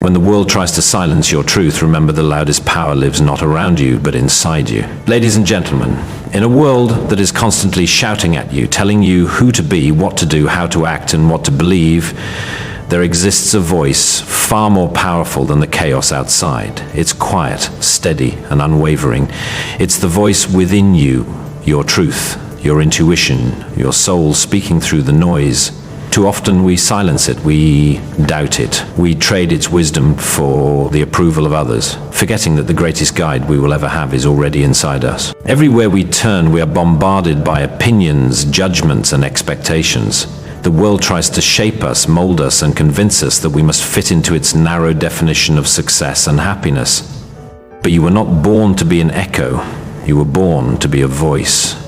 When the world tries to silence your truth, remember the loudest power lives not around you, but inside you. Ladies and gentlemen, in a world that is constantly shouting at you, telling you who to be, what to do, how to act, and what to believe, there exists a voice far more powerful than the chaos outside. It's quiet, steady, and unwavering. It's the voice within you, your truth, your intuition, your soul speaking through the noise. Too often we silence it, we doubt it, we trade its wisdom for the approval of others, forgetting that the greatest guide we will ever have is already inside us. Everywhere we turn, we are bombarded by opinions, judgments, and expectations. The world tries to shape us, mold us, and convince us that we must fit into its narrow definition of success and happiness. But you were not born to be an echo, you were born to be a voice.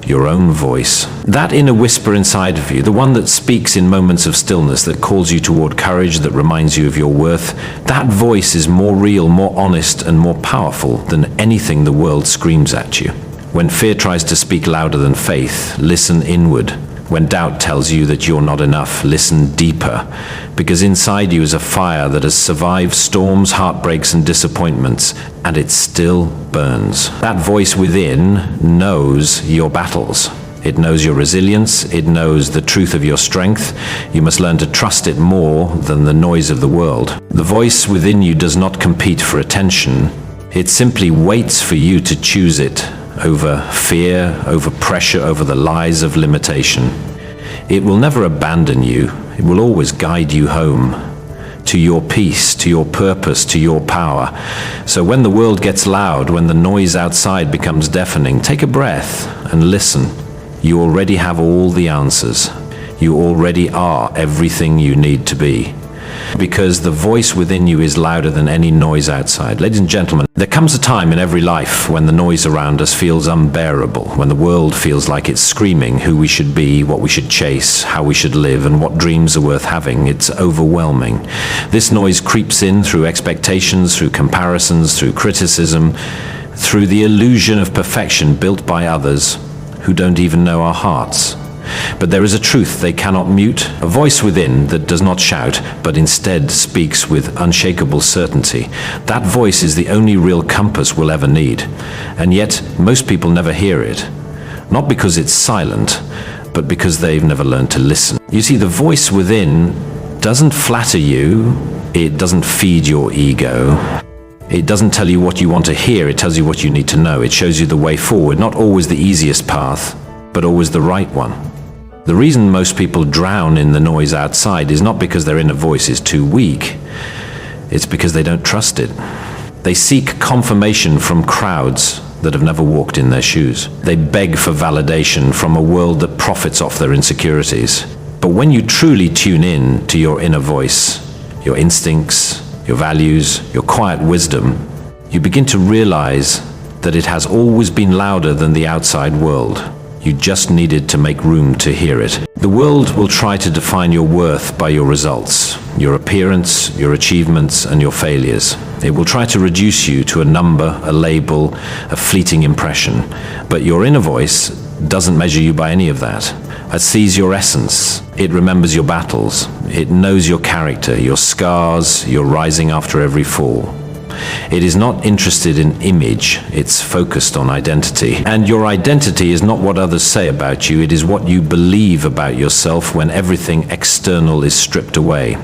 Your own voice. That inner whisper inside of you, the one that speaks in moments of stillness, that calls you toward courage, that reminds you of your worth, that voice is more real, more honest, and more powerful than anything the world screams at you. When fear tries to speak louder than faith, listen inward. When doubt tells you that you're not enough, listen deeper, because inside you is a fire that has survived storms, heartbreaks, and disappointments, and it still burns. That voice within knows your battles. It knows your resilience. It knows the truth of your strength. You must learn to trust it more than the noise of the world. The voice within you does not compete for attention. It simply waits for you to choose it over fear, over pressure, over the lies of limitation. It will never abandon you. It will always guide you home, to your peace, to your purpose, to your power. So when the world gets loud, when the noise outside becomes deafening, take a breath and listen. You already have all the answers. You already are everything you need to be, because the voice within you is louder than any noise outside. Ladies and gentlemen, there comes a time in every life when the noise around us feels unbearable, when the world feels like it's screaming who we should be, what we should chase, how we should live, and what dreams are worth having. It's overwhelming. This noise creeps in through expectations, through comparisons, through criticism, through the illusion of perfection built by others who don't even know our hearts. But there is a truth they cannot mute, a voice within that does not shout, but instead speaks with unshakable certainty. That voice is the only real compass we'll ever need. And yet, most people never hear it. Not because it's silent, but because they've never learned to listen. You see, the voice within doesn't flatter you, it doesn't feed your ego. It doesn't tell you what you want to hear, it tells you what you need to know. It shows you the way forward, not always the easiest path, but always the right one. The reason most people drown in the noise outside is not because their inner voice is too weak. It's because they don't trust it. They seek confirmation from crowds that have never walked in their shoes. They beg for validation from a world that profits off their insecurities. But when you truly tune in to your inner voice, your instincts, your values, your quiet wisdom, you begin to realize that it has always been louder than the outside world. You just needed to make room to hear it. The world will try to define your worth by your results, your appearance, your achievements, and your failures. It will try to reduce you to a number, a label, a fleeting impression. But your inner voice doesn't measure you by any of that. It sees your essence. It remembers your battles. It knows your character, your scars, your rising after every fall. It is not interested in image, it's focused on identity. And your identity is not what others say about you, it is what you believe about yourself when everything external is stripped away.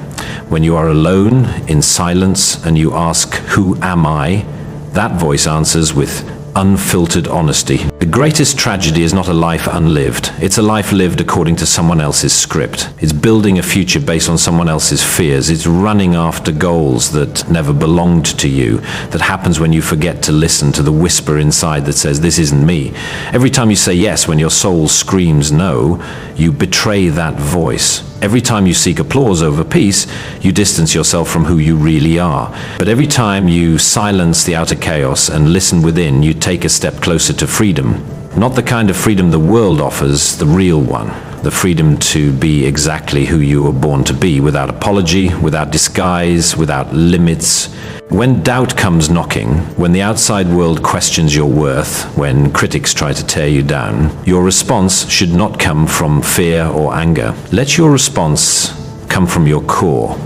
When you are alone, in silence, and you ask, "Who am I?" that voice answers with unfiltered honesty. The greatest tragedy is not a life unlived. It's a life lived according to someone else's script. It's building a future based on someone else's fears. It's running after goals that never belonged to you. That happens when you forget to listen to the whisper inside that says, "This isn't me." Every time you say yes when your soul screams no, you betray that voice. Every time you seek applause over peace, you distance yourself from who you really are. But every time you silence the outer chaos and listen within, you take a step closer to freedom. Not the kind of freedom the world offers, the real one. The freedom to be exactly who you were born to be, without apology, without disguise, without limits. When doubt comes knocking, when the outside world questions your worth, when critics try to tear you down, your response should not come from fear or anger. Let your response come from your core.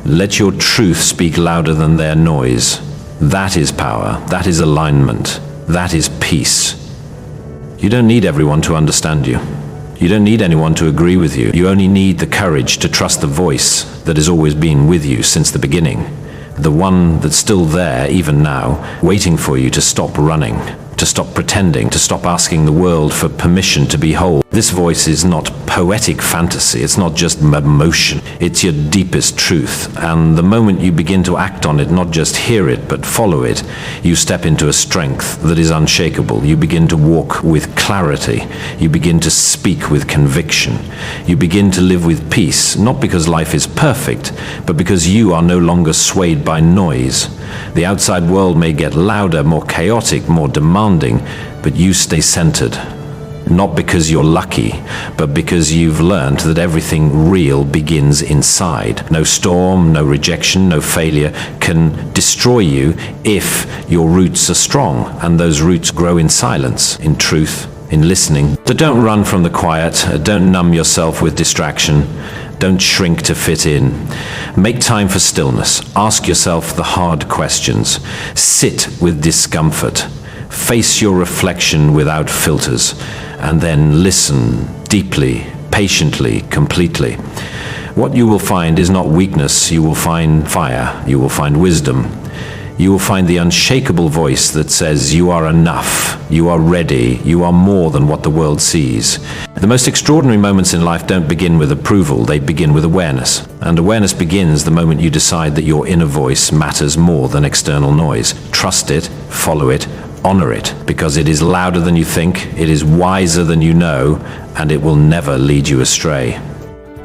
Let your truth speak louder than their noise. That is power. That is alignment. That is peace. You don't need everyone to understand you. You don't need anyone to agree with you. You only need the courage to trust the voice that has always been with you since the beginning. The one that's still there, even now, waiting for you to stop running, to stop pretending, to stop asking the world for permission to be whole. This voice is not poetic fantasy. It's not just emotion. It's your deepest truth. And the moment you begin to act on it, not just hear it, but follow it, you step into a strength that is unshakable. You begin to walk with clarity. You begin to speak with conviction. You begin to live with peace, not because life is perfect, but because you are no longer swayed by noise. The outside world may get louder, more chaotic, more demanding, but you stay centered. Not because you're lucky, but because you've learned that everything real begins inside. No storm, no rejection, no failure can destroy you if your roots are strong, and those roots grow in silence, in truth, in listening. So don't run from the quiet, don't numb yourself with distraction. Don't shrink to fit in. Make time for stillness. Ask yourself the hard questions. Sit with discomfort. Face your reflection without filters. And then listen deeply, patiently, completely. What you will find is not weakness. You will find fire. You will find wisdom. You will find the unshakable voice that says you are enough, you are ready, you are more than what the world sees. The most extraordinary moments in life don't begin with approval, they begin with awareness. And awareness begins the moment you decide that your inner voice matters more than external noise. Trust it, follow it, honor it, because it is louder than you think, it is wiser than you know, and it will never lead you astray.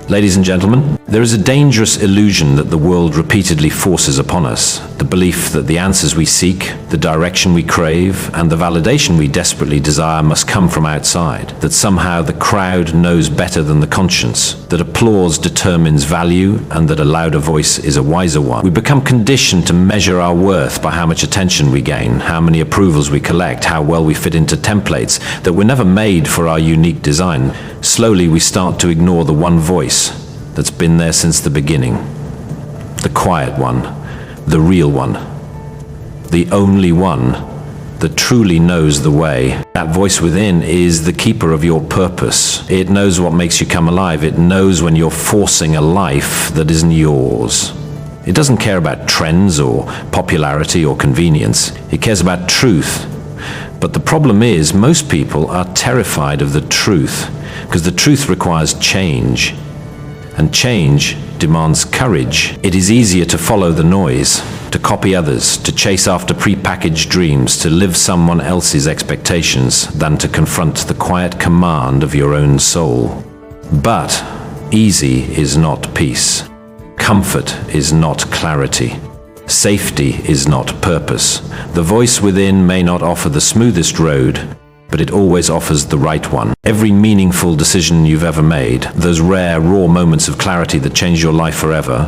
Ladies and gentlemen, there is a dangerous illusion that the world repeatedly forces upon us. The belief that the answers we seek, the direction we crave, and the validation we desperately desire must come from outside. That somehow the crowd knows better than the conscience. That applause determines value, and that a louder voice is a wiser one. We become conditioned to measure our worth by how much attention we gain, how many approvals we collect, how well we fit into templates, that we're never made for our unique design. Slowly we start to ignore the one voice that's been there since the beginning. The quiet one, the real one, the only one that truly knows the way. That voice within is the keeper of your purpose. It knows what makes you come alive. It knows when you're forcing a life that isn't yours. It doesn't care about trends or popularity or convenience. It cares about truth. But the problem is, most people are terrified of the truth, because the truth requires change. And change demands courage. It is easier to follow the noise, to copy others, to chase after prepackaged dreams, to live someone else's expectations, than to confront the quiet command of your own soul. But easy is not peace. Comfort is not clarity. Safety is not purpose. The voice within may not offer the smoothest road, but it always offers the right one. Every meaningful decision you've ever made, those rare, raw moments of clarity that changed your life forever,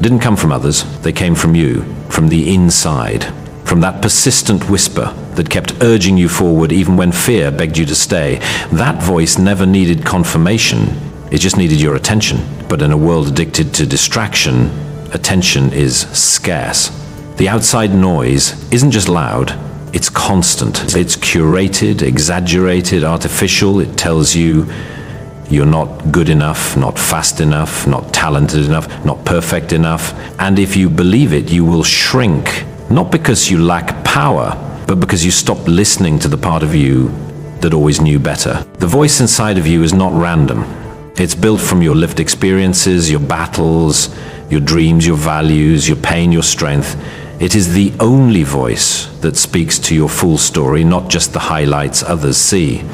didn't come from others. They came from you, from the inside, from that persistent whisper that kept urging you forward even when fear begged you to stay. That voice never needed confirmation. It just needed your attention. But in a world addicted to distraction, attention is scarce. The outside noise isn't just loud, it's constant. It's curated, exaggerated, artificial. It tells you you're not good enough, not fast enough, not talented enough, not perfect enough. And if you believe it, you will shrink, not because you lack power, but because you stopped listening to the part of you that always knew better. The voice inside of you is not random. It's built from your lived experiences, your battles, your dreams, your values, your pain, your strength. It is the only voice that speaks to your full story, not just the highlights others see.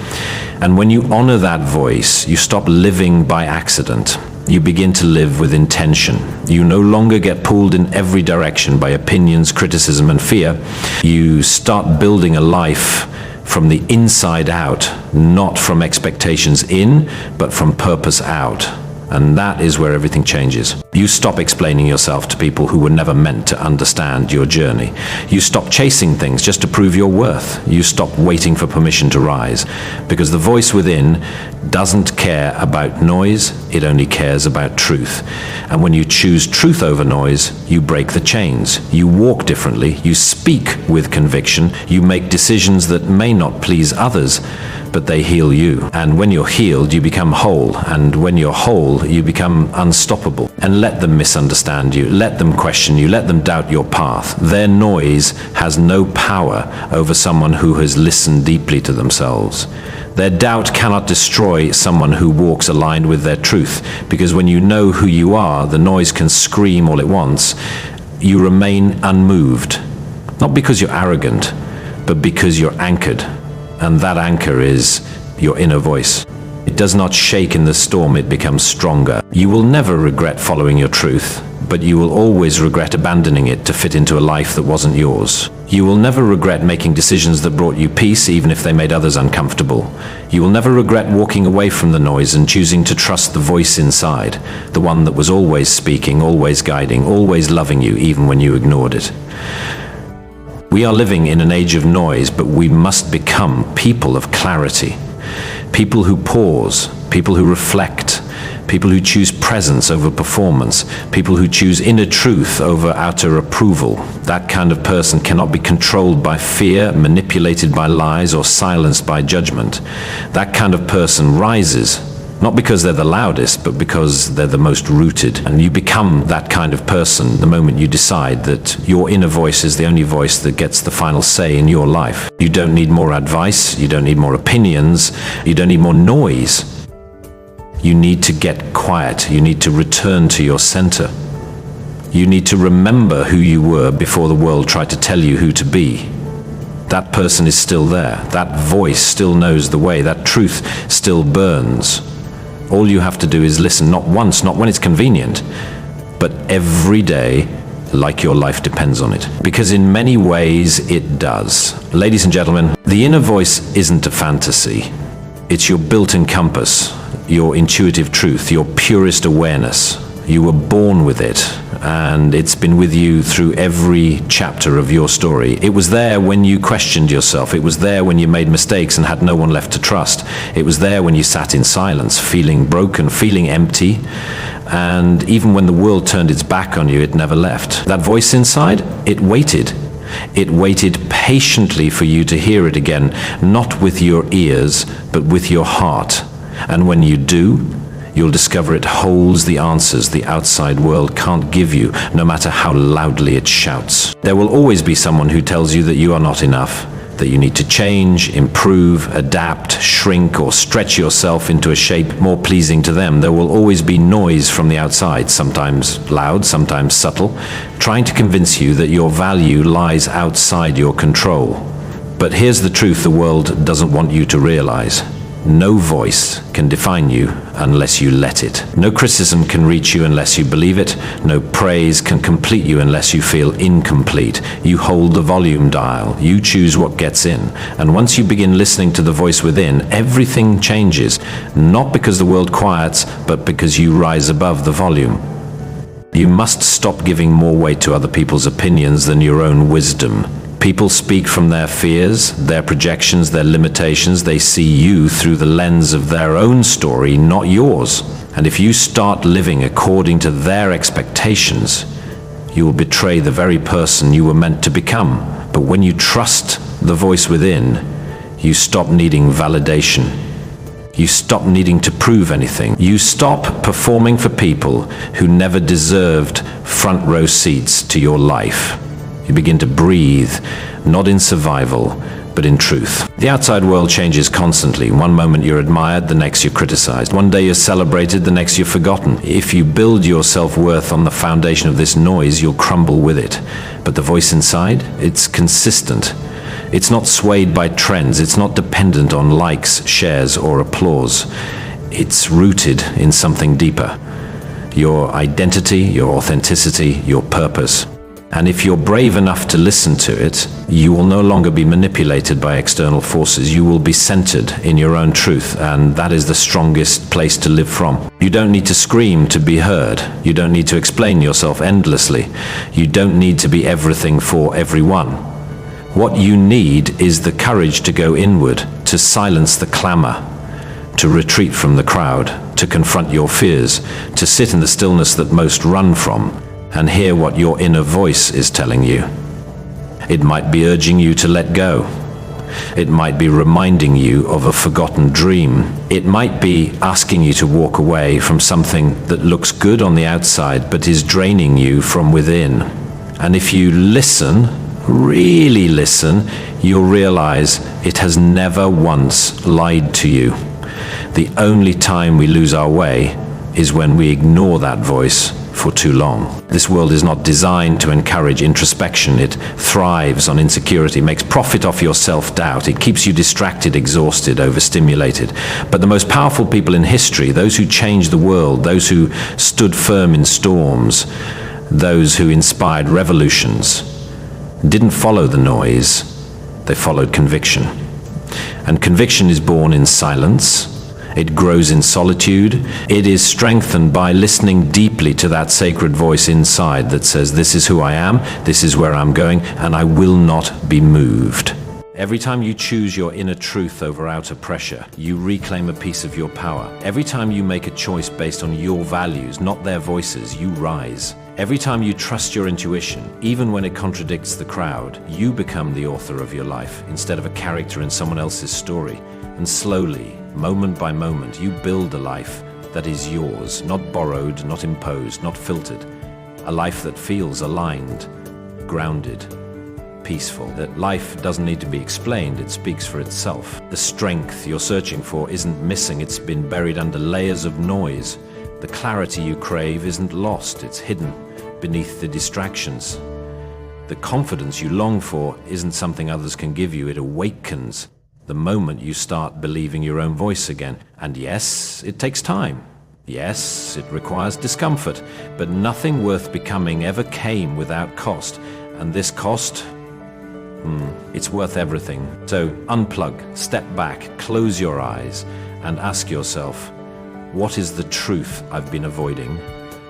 And when you honor that voice, you stop living by accident. You begin to live with intention. You no longer get pulled in every direction by opinions, criticism, and fear. You start building a life from the inside out, not from expectations in, but from purpose out. And that is where everything changes. You stop explaining yourself to people who were never meant to understand your journey. You stop chasing things just to prove your worth. You stop waiting for permission to rise. Because the voice within doesn't care about noise, it only cares about truth. And when you choose truth over noise, you break the chains. You walk differently, you speak with conviction, you make decisions that may not please others, but they heal you. And when you're healed, you become whole. And when you're whole, you become unstoppable. And let them misunderstand you. Let them question you. Let them doubt your path. Their noise has no power over someone who has listened deeply to themselves. Their doubt cannot destroy someone who walks aligned with their truth. Because when you know who you are, the noise can scream all it wants. You remain unmoved. Not because you're arrogant, but because you're anchored. And that anchor is your inner voice. It does not shake in the storm, it becomes stronger. You will never regret following your truth, but you will always regret abandoning it to fit into a life that wasn't yours. You will never regret making decisions that brought you peace, even if they made others uncomfortable. You will never regret walking away from the noise and choosing to trust the voice inside, the one that was always speaking, always guiding, always loving you, even when you ignored it. We are living in an age of noise, but we must become people of clarity. People who pause, people who reflect, people who choose presence over performance, people who choose inner truth over outer approval. That kind of person cannot be controlled by fear, manipulated by lies, or silenced by judgment. That kind of person rises, not because they're the loudest, but because they're the most rooted. And you become that kind of person the moment you decide that your inner voice is the only voice that gets the final say in your life. You don't need more advice, you don't need more opinions, you don't need more noise. You need to get quiet, you need to return to your center. You need to remember who you were before the world tried to tell you who to be. That person is still there, that voice still knows the way, that truth still burns. All you have to do is listen, not once, not when it's convenient, but every day, like your life depends on it. Because in many ways, it does. Ladies and gentlemen, the inner voice isn't a fantasy. It's your built-in compass, your intuitive truth, your purest awareness. You were born with it, and it's been with you through every chapter of your story. It was there when you questioned yourself. It was there when you made mistakes and had no one left to trust. It was there when you sat in silence, feeling broken, feeling empty. And even when the world turned its back on you, it never left. That voice inside, it waited. It waited patiently for you to hear it again, not with your ears, but with your heart. And when you do, you'll discover it holds the answers the outside world can't give you, no matter how loudly it shouts. There will always be someone who tells you that you are not enough, that you need to change, improve, adapt, shrink, or stretch yourself into a shape more pleasing to them. There will always be noise from the outside, sometimes loud, sometimes subtle, trying to convince you that your value lies outside your control. But here's the truth the world doesn't want you to realize. No voice can define you unless you let it. No criticism can reach you unless you believe it. No praise can complete you unless you feel incomplete. You hold the volume dial. You choose what gets in. And once you begin listening to the voice within, everything changes. Not because the world quiets, but because you rise above the volume. You must stop giving more weight to other people's opinions than your own wisdom. People speak from their fears, their projections, their limitations. They see you through the lens of their own story, not yours. And if you start living according to their expectations, you will betray the very person you were meant to become. But when you trust the voice within, you stop needing validation. You stop needing to prove anything. You stop performing for people who never deserved front row seats to your life. You begin to breathe, not in survival, but in truth. The outside world changes constantly. One moment you're admired, the next you're criticized. One day you're celebrated, the next you're forgotten. If you build your self-worth on the foundation of this noise, you'll crumble with it. But the voice inside, it's consistent. It's not swayed by trends. It's not dependent on likes, shares, or applause. It's rooted in something deeper. Your identity, your authenticity, your purpose. And if you're brave enough to listen to it, you will no longer be manipulated by external forces. You will be centered in your own truth, and that is the strongest place to live from. You don't need to scream to be heard. You don't need to explain yourself endlessly. You don't need to be everything for everyone. What you need is the courage to go inward, to silence the clamor, to retreat from the crowd, to confront your fears, to sit in the stillness that most run from, and hear what your inner voice is telling you. It might be urging you to let go. It might be reminding you of a forgotten dream. It might be asking you to walk away from something that looks good on the outside but is draining you from within. And if you listen, really listen, you'll realize it has never once lied to you. The only time we lose our way is when we ignore that voice for too long. This world is not designed to encourage introspection. It thrives on insecurity, makes profit off your self-doubt. It keeps you distracted, exhausted, overstimulated. But the most powerful people in history, those who changed the world, those who stood firm in storms, those who inspired revolutions, didn't follow the noise, they followed conviction. And conviction is born in silence. It grows in solitude. It is strengthened by listening deeply to that sacred voice inside that says, this is who I am, this is where I'm going, and I will not be moved. Every time you choose your inner truth over outer pressure, you reclaim a piece of your power. Every time you make a choice based on your values, not their voices, you rise. Every time you trust your intuition, even when it contradicts the crowd, you become the author of your life instead of a character in someone else's story. And slowly, moment by moment, you build a life that is yours, not borrowed, not imposed, not filtered. A life that feels aligned, grounded, peaceful. That life doesn't need to be explained, it speaks for itself. The strength you're searching for isn't missing, it's been buried under layers of noise. The clarity you crave isn't lost, it's hidden beneath the distractions. The confidence you long for isn't something others can give you, it awakens the moment you start believing your own voice again. And yes, it takes time. Yes, it requires discomfort, but nothing worth becoming ever came without cost. And this cost, it's worth everything. So unplug, step back, close your eyes, and ask yourself, what is the truth I've been avoiding?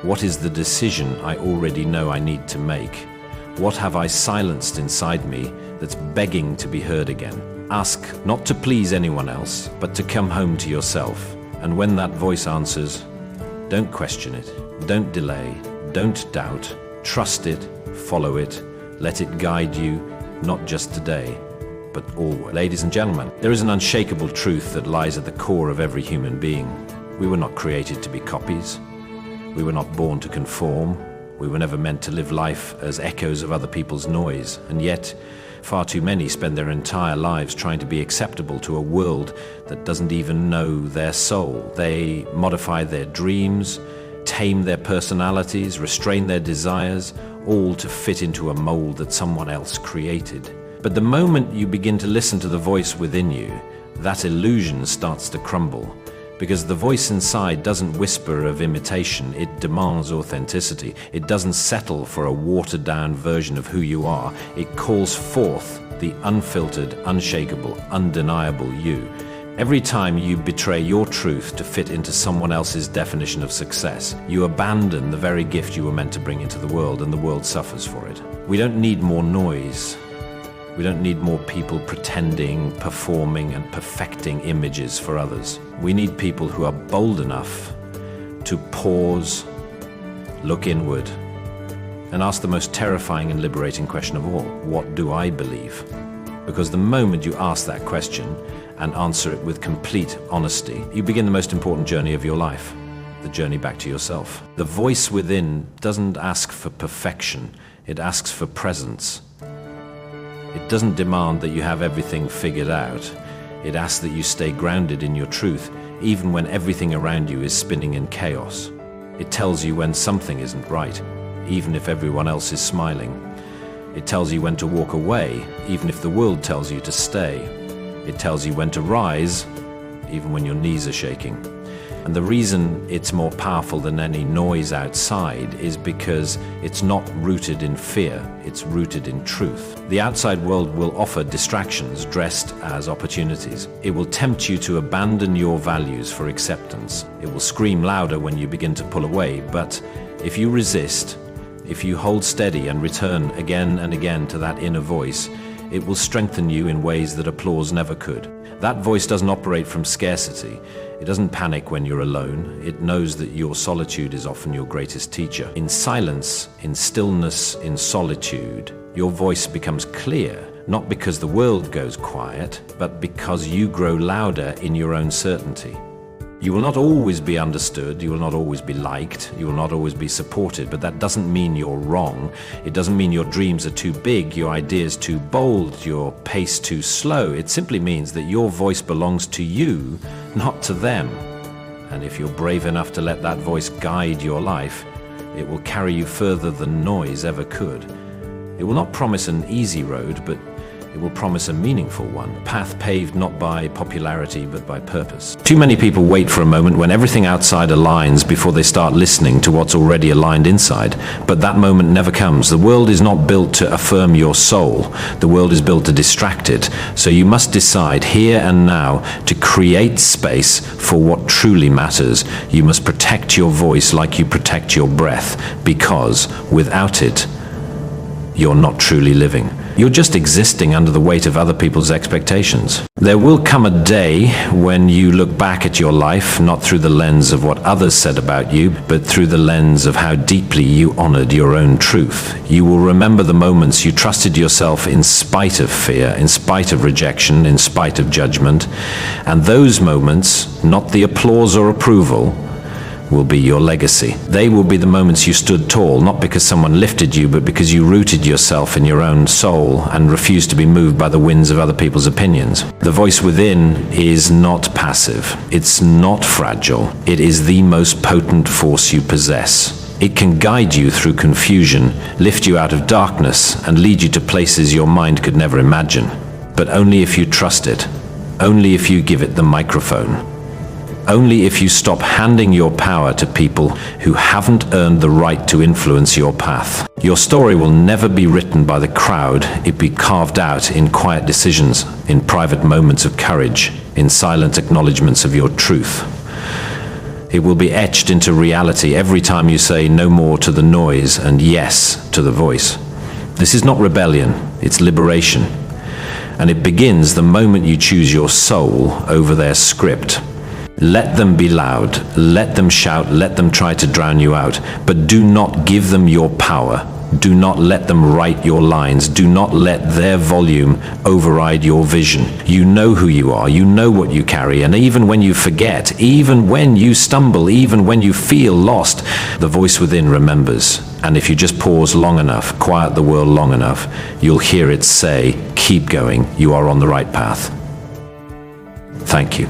What is the decision I already know I need to make? What have I silenced inside me that's begging to be heard again? Ask not to please anyone else, but to come home to yourself. And when that voice answers, don't question it, don't delay, don't doubt, trust it, follow it, let it guide you, not just today, but always. Ladies and gentlemen, there is an unshakable truth that lies at the core of every human being. We were not created to be copies. We were not born to conform. We were never meant to live life as echoes of other people's noise. And yet, far too many spend their entire lives trying to be acceptable to a world that doesn't even know their soul. They modify their dreams, tame their personalities, restrain their desires, all to fit into a mold that someone else created. But the moment you begin to listen to the voice within you, that illusion starts to crumble. Because the voice inside doesn't whisper of imitation, it demands authenticity. It doesn't settle for a watered-down version of who you are. It calls forth the unfiltered, unshakable, undeniable you. Every time you betray your truth to fit into someone else's definition of success, you abandon the very gift you were meant to bring into the world, and the world suffers for it. We don't need more noise. We don't need more people pretending, performing, and perfecting images for others. We need people who are bold enough to pause, look inward, and ask the most terrifying and liberating question of all: what do I believe? Because the moment you ask that question and answer it with complete honesty, you begin the most important journey of your life, the journey back to yourself. The voice within doesn't ask for perfection, it asks for presence. It doesn't demand that you have everything figured out. It asks that you stay grounded in your truth, even when everything around you is spinning in chaos. It tells you when something isn't right, even if everyone else is smiling. It tells you when to walk away, even if the world tells you to stay. It tells you when to rise, even when your knees are shaking. And the reason it's more powerful than any noise outside is because it's not rooted in fear, it's rooted in truth. The outside world will offer distractions dressed as opportunities. It will tempt you to abandon your values for acceptance. It will scream louder when you begin to pull away, but if you resist, if you hold steady and return again and again to that inner voice, it will strengthen you in ways that applause never could. That voice doesn't operate from scarcity. It doesn't panic when you're alone. It knows that your solitude is often your greatest teacher. In silence, in stillness, in solitude, your voice becomes clear, not because the world goes quiet, but because you grow louder in your own certainty. You will not always be understood, you will not always be liked, you will not always be supported, but that doesn't mean you're wrong. It doesn't mean your dreams are too big, your ideas too bold, your pace too slow. It simply means that your voice belongs to you, not to them. And if you're brave enough to let that voice guide your life, it will carry you further than noise ever could. It will not promise an easy road, but it will promise a meaningful one, a path paved not by popularity but by purpose. Too many people wait for a moment when everything outside aligns before they start listening to what's already aligned inside, but that moment never comes. The world is not built to affirm your soul. The world is built to distract it. So you must decide here and now to create space for what truly matters. You must protect your voice like you protect your breath, because without it, you're not truly living. You're just existing under the weight of other people's expectations. There will come a day when you look back at your life, not through the lens of what others said about you, but through the lens of how deeply you honored your own truth. You will remember the moments you trusted yourself in spite of fear, in spite of rejection, in spite of judgment. And those moments, not the applause or approval, will be your legacy. They will be the moments you stood tall, not because someone lifted you, but because you rooted yourself in your own soul and refused to be moved by the winds of other people's opinions. The voice within is not passive. It's not fragile. It is the most potent force you possess. It can guide you through confusion, lift you out of darkness, and lead you to places your mind could never imagine. But only if you trust it. Only if you give it the microphone. Only if you stop handing your power to people who haven't earned the right to influence your path. Your story will never be written by the crowd. It be carved out in quiet decisions, in private moments of courage, in silent acknowledgements of your truth. It will be etched into reality every time you say no more to the noise and yes to the voice. This is not rebellion, it's liberation. And it begins the moment you choose your soul over their script. Let them be loud, let them shout, let them try to drown you out, but do not give them your power. Do not let them write your lines. Do not let their volume override your vision. You know who you are, you know what you carry, and even when you forget, even when you stumble, even when you feel lost, the voice within remembers. And if you just pause long enough, quiet the world long enough, you'll hear it say, keep going, you are on the right path. Thank you.